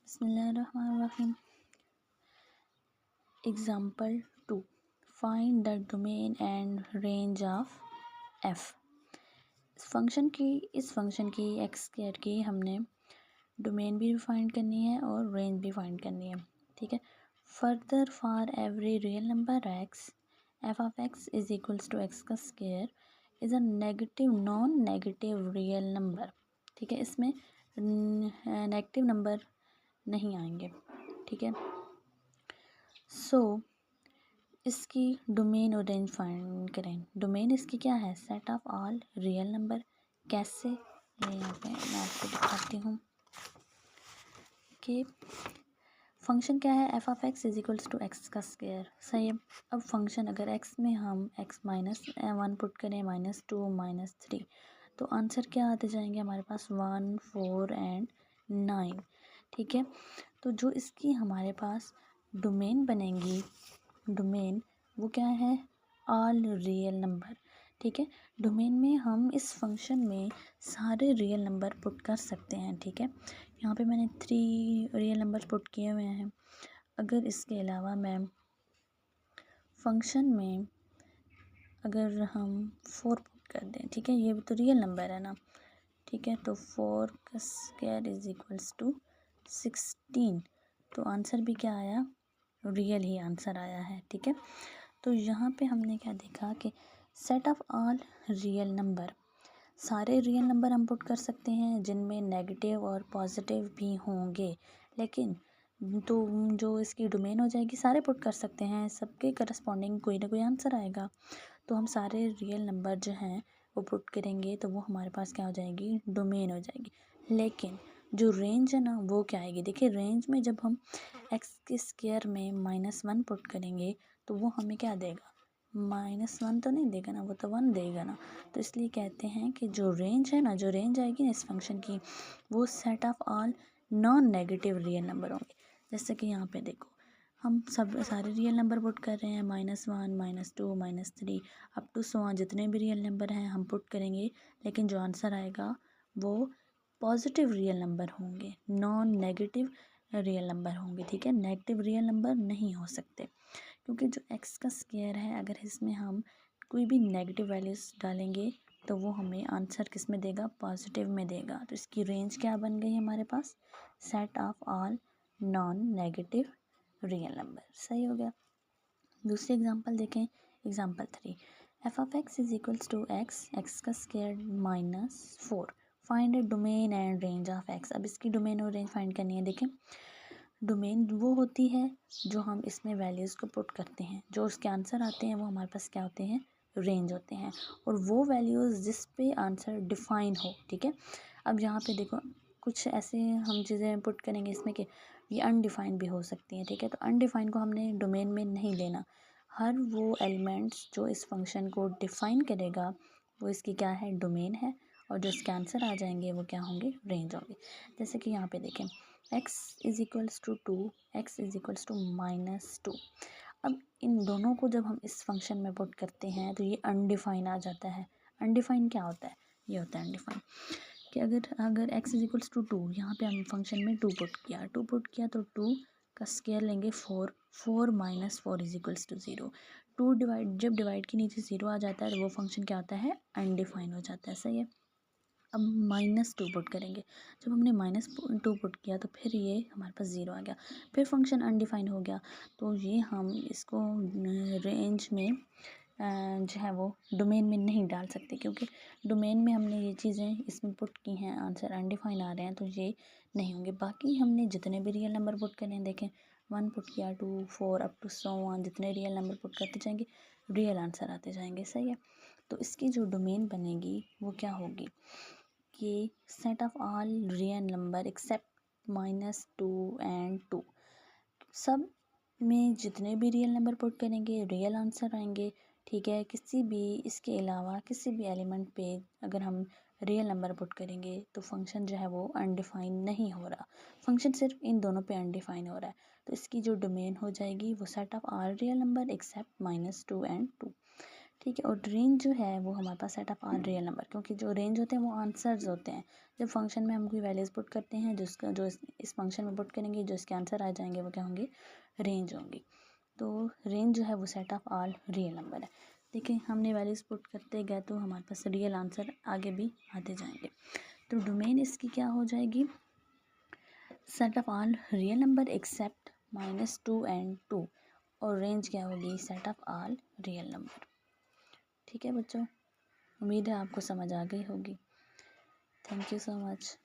Bismillahirrahmanirrahim. Example 2. Find the domain and range of f. इस function की x square की हमने डोमेन भी फाइंड करनी है और रेंज भी फाइंड करनी है. ठीक है. Further for every real number X F of x is equals to x का square is a negative non negative real number. ठीक है. इसमें नेगेटिव नंबर नहीं आएंगे. ठीक है. सो इसकी डोमेन और रेंज फाइंड करें. डोमेन इसकी क्या है? Set of all real number. कैसे? ये यहाँ पे मैं आपको दिखाती हूँ कि फंक्शन क्या है. F of x is equals to x का स्क्वायर. सही है. अब फंक्शन अगर एक्स में हम एक्स -1 पुट करें -2 -3 तो आंसर क्या आते जाएंगे हमारे पास 1 4 एंड 9. ठीक है. तो जो इसकी हमारे पास डोमेन बनेंगी, डोमेन वो क्या है? All real number. ठीक है. डोमेन में हम इस फंक्शन में सारे रियल नंबर पुट कर सकते हैं. ठीक है. यहाँ पे मैंने 3 रियल नंबर पुट किए हुए हैं. अगर इसके अलावा मैं फंक्शन में अगर हम 4 पुट कर दें. ठीक है. ये तो रियल नंबर है ना. ठीक है. तो 4 का स्क्वायर इज इक्वल्स टू 16. तो आंसर भी क्या आया? रियल ही आंसर आया है. ठीक है. तो यहाँ पे हमने क्या देखा कि set of all real number, सारे रियल नंबर हम पुट कर सकते हैं जिनमें नेगेटिव और पॉजिटिव भी होंगे. लेकिन तो जो इसकी डोमेन हो जाएगी सारे पुट कर सकते हैं, सबके करस्पॉन्डिंग कोई ना कोई आंसर आएगा. तो हम सारे रियल नंबर जो हैं वो पुट करेंगे तो वो हमारे पास क्या हो जाएगी? डोमेन हो जाएगी. लेकिन जो रेंज है ना वो क्या आएगी? देखिए रेंज में जब हम एक्स के स्क्वायर में -1 पुट करेंगे तो वो हमें क्या देगा? -1 तो नहीं देगा ना, वो तो 1 देगा ना. तो इसलिए कहते हैं कि जो रेंज है ना, जो रेंज आएगी ना इस फंक्शन की, वो set of all non negative real number होंगे. जैसे कि यहाँ पे देखो हम सब सारे रियल नंबर पुट कर रहे हैं -1 -2 -3 अप टू सो जितने भी रियल नंबर हैं हम पुट करेंगे. लेकिन जो आंसर आएगा वो पॉजिटिव रियल नंबर होंगे, नॉन नेगेटिव रियल नंबर होंगे. ठीक है. नेगेटिव रियल नंबर नहीं हो सकते क्योंकि जो एक्स का स्क्वायर है अगर इसमें हम कोई भी नेगेटिव वैल्यूज़ डालेंगे तो वो हमें आंसर किस में देगा? पॉजिटिव में देगा. तो इसकी रेंज क्या बन गई हमारे पास? Set of all non negative real number. सही हो गया. दूसरी एग्जांपल देखें. Example 3. F of x is equals to X X का square -4. Find a domain and range of X. अब इसकी डोमेन और रेंज फाइंड करनी है. देखें डोमेन वो होती है जो हम इसमें वैल्यूज़ को पुट करते हैं, जो उसके आंसर आते हैं वो हमारे पास क्या होते हैं? रेंज होते हैं. और वो वैल्यूज़ जिस पे आंसर डिफ़ाइन हो. ठीक है. अब यहाँ पे देखो कुछ ऐसे हम चीज़ें पुट करेंगे इसमें कि ये अनडिफ़ाइंड भी हो सकती हैं. ठीक है. तो अनडिफ़ाइंड को हमने डोमेन में नहीं लेना. हर वो एलिमेंट्स जो इस फंक्शन को डिफ़ाइन करेगा वो इसकी क्या है? डोमेन है. और जो इसके आंसर आ जाएंगे वो क्या होंगे? रेंज होंगे. जैसे कि यहाँ पे देखें x is equals to 2 x is equals to -2. अब इन दोनों को जब हम इस फंक्शन में पुट करते हैं तो ये अनडिफाइन आ जाता है. अनडिफाइन क्या होता है? ये होता है अनडिफाइन कि अगर अगर x इज़ इक्वल्स टू 2, यहाँ पे हम फंक्शन में 2 पुट किया तो 2 का स्क्वायर लेंगे 4. 4 -4 इज़ इक्वल्स टू 0. जब डिवाइड के नीचे 0 आ जाता है तो वो फंक्शन क्या होता है? अनडिफाइन हो जाता है. सही है. अब -2 पुट करेंगे. जब हमने -2 पुट किया तो फिर ये हमारे पास 0 आ गया. फिर फंक्शन अनडिफाइन हो गया. तो ये हम इसको रेंज में जो है वो डोमेन में नहीं डाल सकते क्योंकि डोमेन में हमने ये चीज़ें इसमें पुट की हैं, आंसर अनडिफाइन आ रहे हैं तो ये नहीं होंगे. बाकी हमने जितने भी रियल नंबर पुट करें, देखें 1 पुट किया 2 4 अप टू सो ऑन, जितने रियल नंबर पुट करते जाएंगे रियल आंसर आते जाएंगे. सही है. तो इसकी जो डोमेन बनेगी वो क्या होगी कि set of all real number except -2 and 2. सब में जितने भी रियल नंबर पुट करेंगे रियल आंसर आएंगे. ठीक है. किसी भी इसके अलावा किसी भी एलिमेंट पे अगर हम रियल नंबर पुट करेंगे तो फंक्शन जो है वो अनडिफाइन नहीं हो रहा. फंक्शन सिर्फ इन दोनों पे अनडिफाइन हो रहा है. तो इसकी जो डोमेन हो जाएगी वो set of all real number except -2 and 2. ठीक है। और रेंज जो है वो हमारे पास set of all real number, क्योंकि जो रेंज होते हैं वो आंसर्स होते हैं। जब फंक्शन में हम कोई वैल्यूज़ पुट करते हैं, जिसका जो इस फंक्शन में पुट करेंगे, जो इसके आंसर आ जाएंगे वो क्या होंगे, रेंज होंगी। तो रेंज जो है वो set of all real number है। देखिए हमने वैल्यूज़ पुट करते गए तो हमारे पास रियल आंसर आगे भी आते जाएंगे। तो डोमेन इसकी क्या हो जाएगी, set of all real number except -2 and 2। और रेंज क्या होगी, set of all real number. ठीक है बच्चों, उम्मीद है आपको समझ आ गई होगी। Thank you so much.